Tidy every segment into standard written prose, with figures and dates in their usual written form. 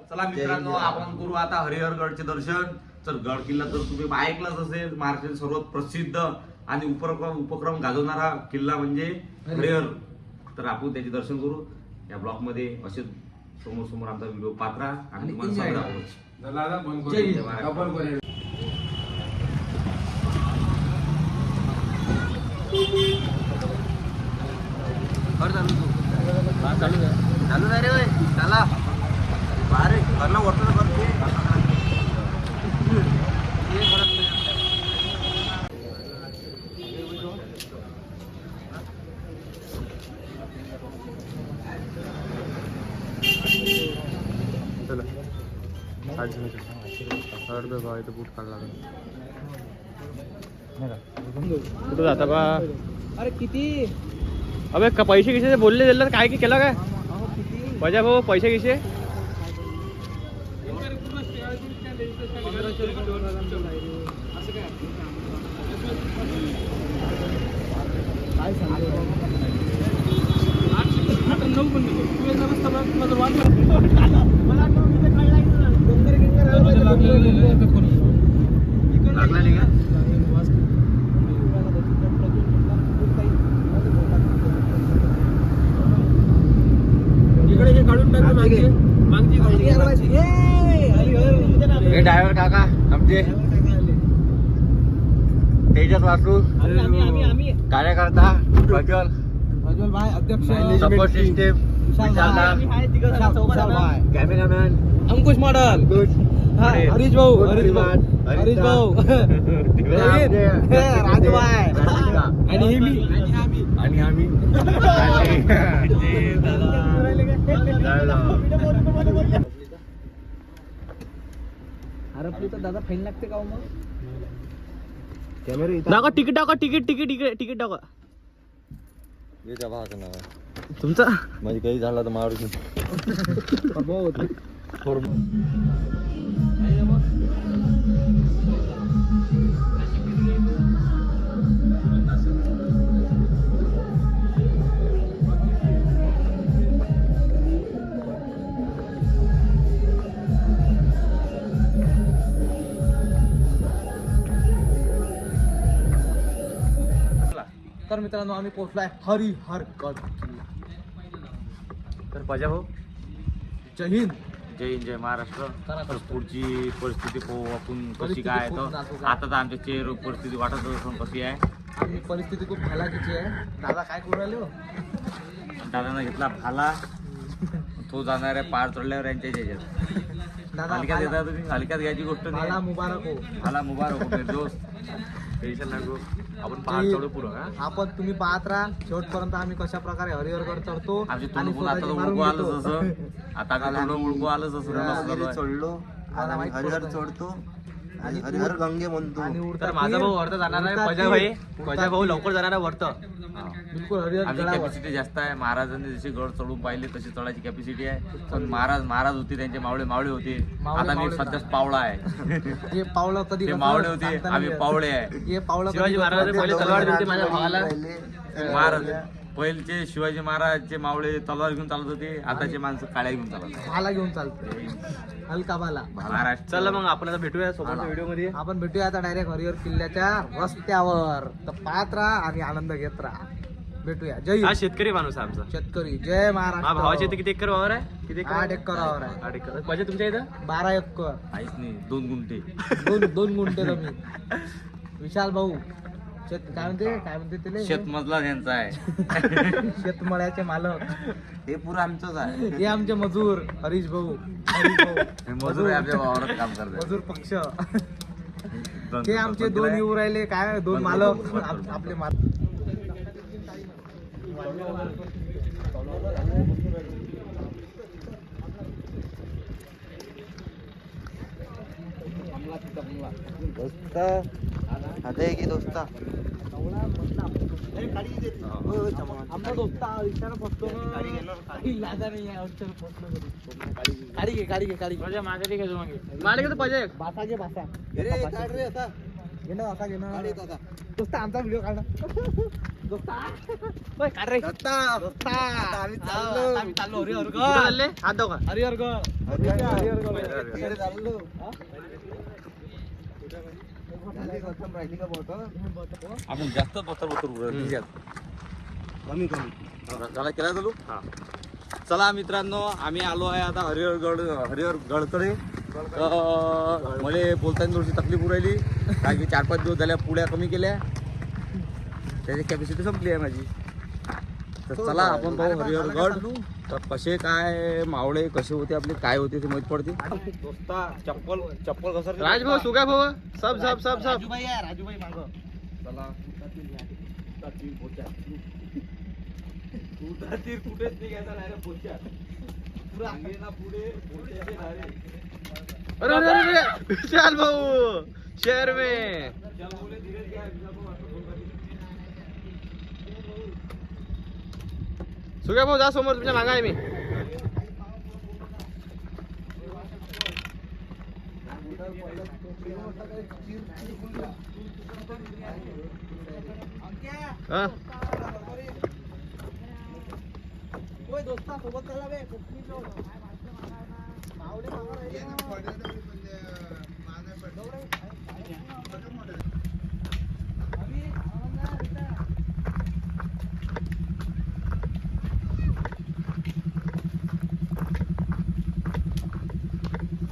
चला मित्रांनो, आपण करू आता हरिहरगडचे दर्शन. तर गड किल्ला तर तुम्ही ऐकलंच असेल, महाराष्ट्रातील सर्वात प्रसिद्ध आणि उपक्रम गाजवणारा किल्ला म्हणजे हरिहर. तर आपण त्याचे दर्शन करू या ब्लॉग मध्ये. असे समोर समोर आमचा व्हिडिओ पात्रा आणि तुम्हाला सगळं दाखवू. जय महाराज. चालू नाही रे भाई, चला बारे करणं वरतं करते. बूट काढला कुठं जाता बा. अरे किती अबे पैसे किसे बोलले दिलं काय की केलं काय मजा भाऊ. पैसे किसे ड्रायव्हर काका आमचे तेजस वासू कार्यकर्ता प्रज्वल भाई अध्यक्ष सपोर्ट सिस्टीम कॅमेरामॅन अंकुश मॉडल हरीश भाऊ हरीश भाऊ राजू भाई आणि आम्ही अरे तर दादा फाईन लागते का मग. कॅमेरा दाखवा, तिकीट दाखवा, तिकीट दाखवा. तुमचा म्हणजे काही झालं तर मारू. तर मित्रांनो आम्ही पोहोचलोय हरिहरगड. तर पजा भाऊ, जय हिंद. जय हिंद, जय महाराष्ट्र. तर पुढची परिस्थिती पाहू आपण कशी काय आहे. तर आता तर आमच्या चेहऱ्यावर परिस्थिती वाटत असून कशी आहे. आम्ही परिस्थिती खूप हलाखीची आहे. दादा काय करू राहिले हो. दादानं घेतला भाला, तो जाणार आहे पार चढल्यावर यांच्या ह्याच्यात. दादा हलक्यात येतात तुम्ही, हलक्यात घ्यायची गोष्ट नाही. मला मुबारक हो. भाला मुबारक हो मेरे दोस्त. टेन्शन नको, आपण पहाड चढू पुढं. आपण तुम्ही पाहत राहा शेवटपर्यंत आम्ही कशा प्रकारे हरिहरगड चढतो. आमची तोंड आता उडकू आलं जसं, आता तोंड उडकू आलं जसं चढलो आणि हरिहर चढतो आणि हरिहर गंगे म्हणतो. आणि तर माझा भाऊ वरतं जाणार आहे. पजा भाऊ लवकर जाणार आहे वरतं. बिलकुल हरिहर आमची गडावर. कॅपॅसिटी जास्त आहे. महाराजांनी जसे गड चढून पाहिले तशी चढायची कॅपॅसिटी आहे. पण महाराज होते, त्यांचे मावळे होते. आता मी सध्याच पावळा आहे. हे पावलं कधी ते मावळे होते, आम्ही पावळे आहे. हे पावलं शिवाजी महाराज पहिले तलवार दिली होती माझ्या भावाला. पहिले महाराज पहिलेचे शिवाजी महाराजचे मावळे तलवार घेऊन चालत होते, आताचे माणसं काळ्या घेऊन चालत. भाला घेऊन चालतो, हलका भाला. महाराष्ट्र. चला मग आपण आता भेटूया सोबत व्हिडिओ मध्ये. आपण भेटूया आता डायरेक्ट हरिहर किल्ल्याच्या रस्त्यावर. तर पाहत राहा आणि आनंद घेत राहा. भेटूया. जय हा शेतकरी माणूस आहे आमचा. शेतकरी. जय महाराष्ट्र. भावाचे इथे किती एकर वावर आहे? किती 8 एकरावर आहे. 8 एकर. म्हणजे तुमच्या इथं 12 एकर. काहीच नाही, 2 गुंठे. दोन गुंठे जमीन. विशाल भाऊ काय म्हणते त्याला शेतमजला त्यांचा आहे. शेतमळ्याचे मालक हे पुरं आमचंच आहे. हे आमचे मजूर हरीश भाऊ. हे मजूर आमच्या वावरात काम करतात. मजूर पक्ष. ते आमचे 2 येऊ राहिले काय 2 मालक आपले मालक. दोस्ता आता आहे की दोस्ता आमचा दोस्ता इशारा फसतो ना. लाजा नाही आहे अक्षर फसलो कधी. गाडी घे माझ्या मागे घे जो मागे तर पाहिजे. भाषा घे भाषा. घे ना असा घे ना. दोस्ता आमचा व्हिडिओ काढ. चाललो हरिहरगड हात दाव का हरिहरगड आपण जास्त बतर कमी झाला केला चालू हा चला मित्रांनो आम्ही आलो आहे आता हरिहरगडकडे मला बोलताना थोडीशी तकलीफ होऊ राहिली कारण की 4-5 दिवस झाल्या पुड्या कमी केल्या त्याची कॅपॅसिटी संपली आहे माझी तर चला आपण पाहू हरिहरगड तर कसे काय मावळे कसे होते आपले काय होते ते माहित पडते दोस्ता चप्पल घसरली राजभाऊ सुगा भाऊ सब राजूबाई आहे राजूबाई मागं चला तीर कुठेच निघायचा नाही रे पोच्या पुढे अरे विशाल भाऊ शहर में सुगा भाऊ जा समोर तुमच्या मागा आहे मी हा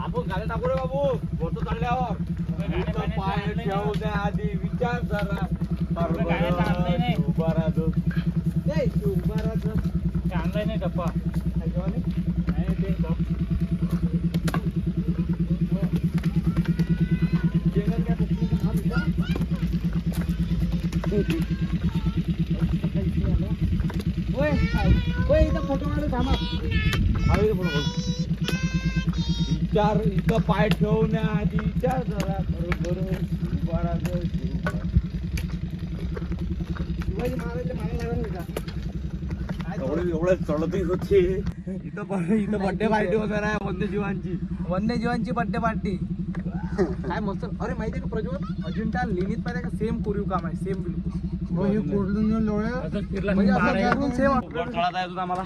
आपण गाड्या टाकू रे बाबू फोटो चालल्यावर पाय ठेवण्या आधी विचार जरा चांगला नाही टप्पा फोटो काढू थांबा विचार इथं पाय ठेवण्या आधी विचार जरा बरोबर उभा राहा शिवाजी महाराजच्या मागे लागला एवढं चढतही होते इथं बर्थडे पार्टी होणार आहे वन्यजीवांची बर्थडे पार्टी काय मस्त अरे माहितीये का प्रज्वल अजिंठा लेणीत पाहिजे का सेम कोरीव काम आहे सेम बिलकुल म्हणजे असं सेम चढत आहे तुझा आम्हाला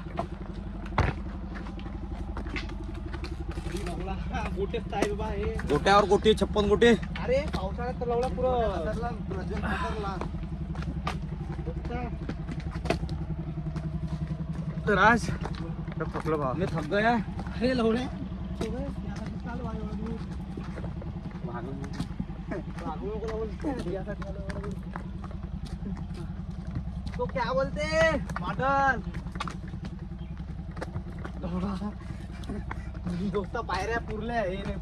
गोट्यावर गोटे 56 गोटे अरे पावसाळ्यात तर लावला पुरं राज थकलो भाव मी थक गया अरे लवडे तो क्या बोलते मॉडल दोस्ता पायऱ्या पुरल्या हे नाही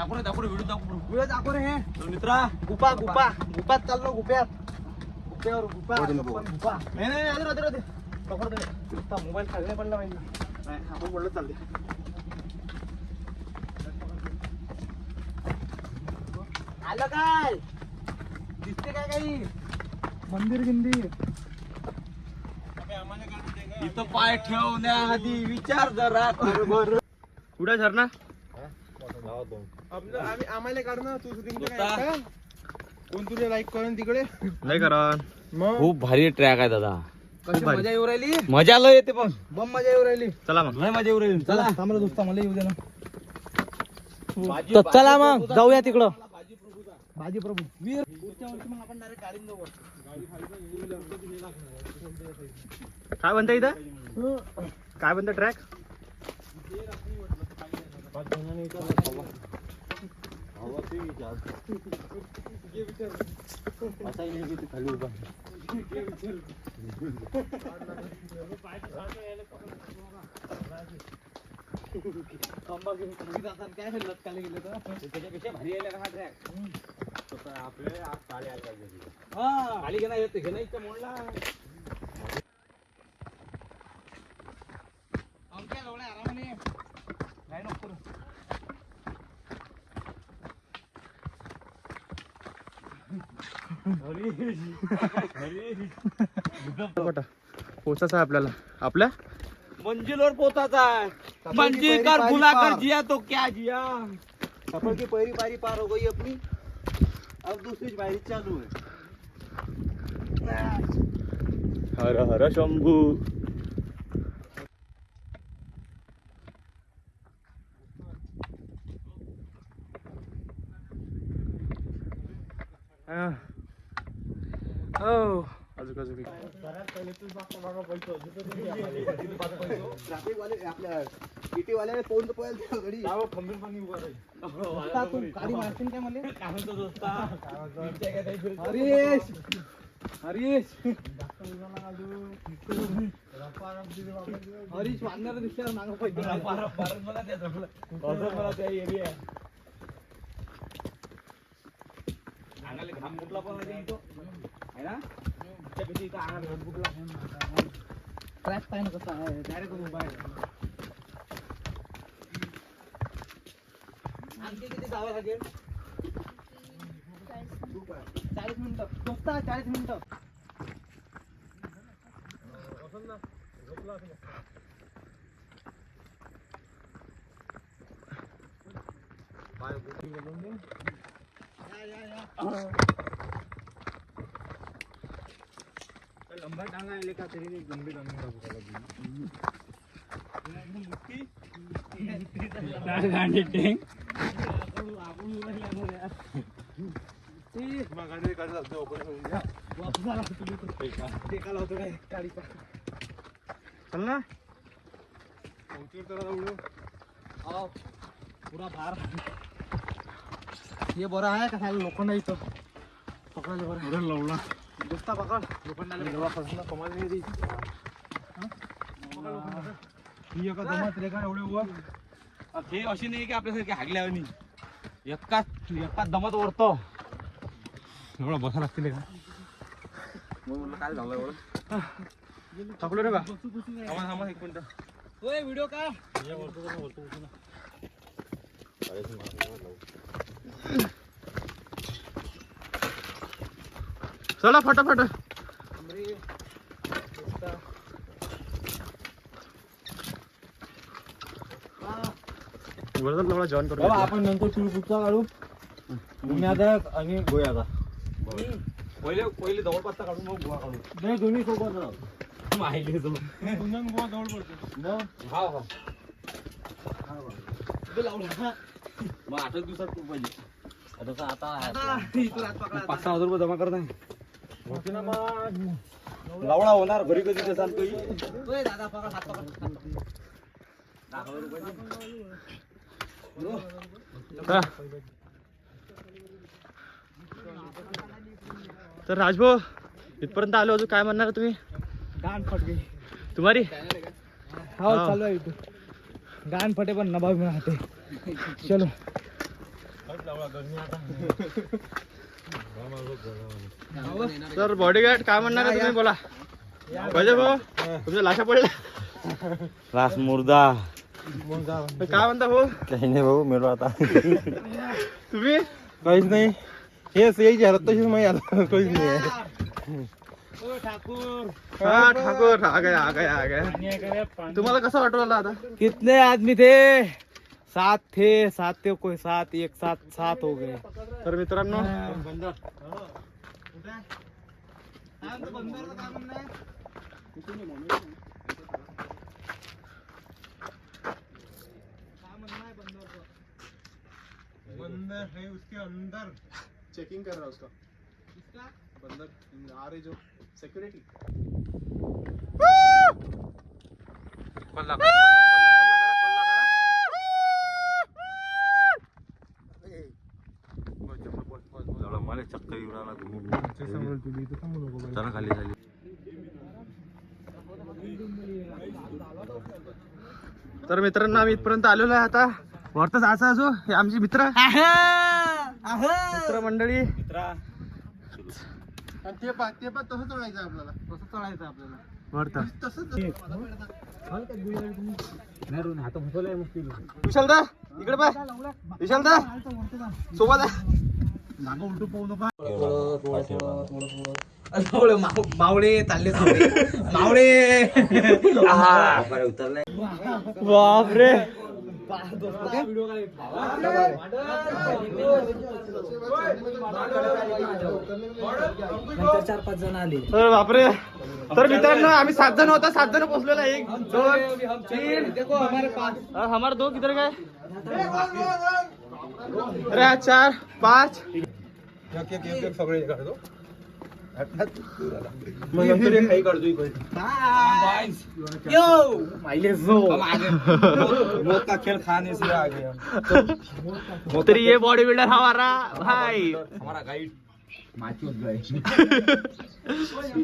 पुरलं दाखव व्हिडिओ पुढे दाखव रे हे मित्रा गुपात चाललो गुप्यावर गुपा नाही राहते पकड मोबाईल खाली नाही पडला माहिती नाही आपण बोलत चालले आलं काय दिसते काय काही मंदिर गिंदिर इथं पाय ठेवण्या आधी विचार जरा बरोबर कुठे झरणा आम्हाला काढ ना तू कोण तुला लाईक करून तिकडे नाही करा खूप भारी ट्रॅक आहे दादा कशी मजा येऊ राहिली मजा लय येते पण बम मजा येऊ राहिली चला मग लय मजा येऊ राहिली चला थांबला दोस्ता मला येऊ दे ना चला मग जाऊया तिकडं बाजी प्रभू वीर पुढच्या वर्षी मग आपण डायरेक्ट गाडीने जाऊ काय म्हणता इथं काय म्हणता ट्रॅक काय लटकाले गेले तर त्याच्यापेक्षा भारी यायला का हा ट्रॅक आपले आज काळे आले पाहिजे हा खाली घेणार येते घेणार इथं मोडला आरामाने काय नको पोचायचं आहे आपल्याला आपल्या मंजिलवर पोचायचा आहे मंजिल कर भुला कर जिया तो क्या जिया सफर की पहली पारी पार हो गई अपनी अब दूसरी पारी चालू है हर हर शंभू. गाडी मारशील काय मला? हरीश हरीश हरीश वाढणार दिसल्यावर मागं अंगाला घाम फुटला पण आहे ना इथं अंगाला घाम फुटला ट्रॅक पाहिजे कसा आहे डायरेक्ट उभा आहे. आणखी किती जावं लागेल? 40 मिनिटं. दोस्त 40 मिनिटं. लंबा टांगा आहे लेका तरी गंभीर चल ना पुरा भार हे बरं आहे का साला लोखंड आहे इथं पकडायला बरं लावला दोस्ता पकड लोखंडाला कमाल नाही द्यायची ही एका जमात रे का एवढे वर हे अशी नाही की आपल्यासारखे हागल्यावानी एका दमात ओरतो एवढा बसा लागतील का मग म्हणलं काय झालं एवढं थकलो रे का थांबा एक मिनिट होय व्हिडिओ का चला फटाफट जॉईन करू आपण नंतर पुढचा काढू आता आणि गोयाचा पहिले जवळपासचा काढू मग गोवा काढू नाही दोन्ही सोबत माहिले गोवा जवळ पडतो मग 8 दिवसात खूप पाहिजे आता 5,000 रुपये जमा करत आहे लावडा होणार घरी कधी ते चालतोय दादा पकड हात पकड तर राजभाऊ इथपर्यंत आलो अजून काय म्हणणार तुम्ही गाण फटके तुम्हारी हो चालू आहे गाण फटे पण नभाव मिळते चलो सर बॉडीगार्ड काय म्हणणार तुम्ही बोला पाहिजे भाऊ तुमच्या लाशा पडल्या रास मुर्दा काय म्हणता भाऊ काही नाही भाऊ मेलो आता तुम्ही काहीच नाही हेच यायची हालत तशीच माहिती आता काहीच नाही ठाकूर आ गया तुम्हाला कसं वाटू आता कितने आदमी थे 7 थे कोई 7 एक साथ हो गए तर मित्रांनो बंदर है उसके अंदर चेकिंग कर रहा है उसका बंदर आ रहे जो सिक्योरिटी मला चक्कर येऊन आला चला खाली झाली तर मित्रांनो आम्ही इथपर्यंत आलेलो आहे आता वरतच असं असो हे आमची मित्र मंडळी ते पण तसं चढायचं आपल्याला वरत तसंच विशालदा इकडे पाय विशालदा सोबत आहे मावळे चालले मावळे बापरे तर बापरे. तर मित्रांनो आम्ही 7 जण होतो, 7 जण पोहोचलेलो. 1 2 3 हमारे 2 किधर गए? अरे 4 5 सगळे काढतो मग नंतर एक काही काढतो इकडे. मौत का खेल खाने से आ गया. तर ये बॉडी बिल्डर हमारा भाई. हमारा गाइड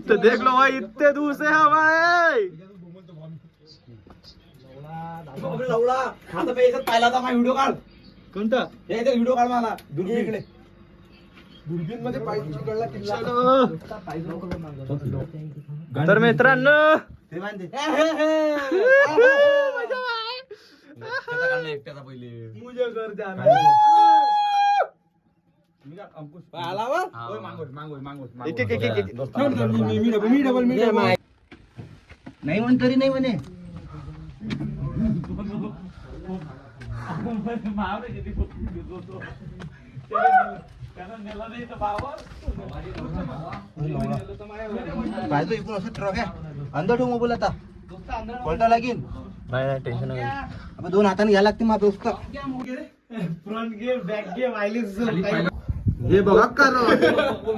तो देख लो भाई, इतने दूर से हम आए. पाहिला होता माझा व्हिडिओ काढ. कोणता? व्हिडिओ काढ मला इकडे. दुर्बीन मध्ये पाहिजे कळला किल्ला. तर मित्रांनो एकट्याचा पहिले नाही म्हण तरी नाही म्हणे. पाहिजे इकडून असं ट्रक आहे अंदर ठेव मोबाईल आता पलटा लागेल. नाही टेन्शन आपण 2 हाताने घ्यायला लागते माझं दोस्त. फ्रंट गेम बॅक गेम हे बघा कारण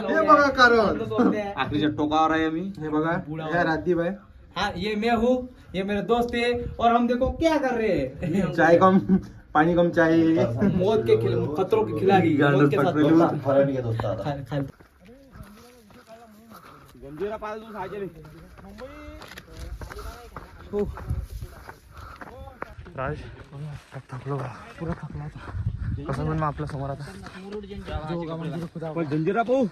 हे बघा कारण आखरीच्या टोकावर आहे मी. हे बघा या राजदीप आहे. हाँ ये मैं हूँ, ये मेरे दोस्त है और हम देखो क्या कर रहे हैं. चाय कम पानी कम चाय. मौत के खतरों के खिलाड़ी मौत के साथ गंजीरा पाल दूर साजले. राज थकलो पुरा थकला होता. कसं पण मग आपल्या समोर आता पण जंजिरा पाहू.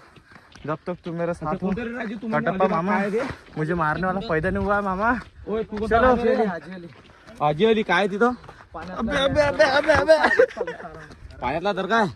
जब तक तुम मेरे साथ हो कटप्पा मामा मुझे मारने वाला पैदा नहीं हुआ है मामा. चलो आजी आली काय तिथं पाण्यातला तर काय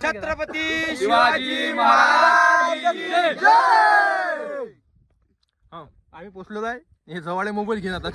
छत्रपती शिवाजी महाराज की जय. आम्ही पोचलो आहे. हे जवळ मोबाईल घेऊन आता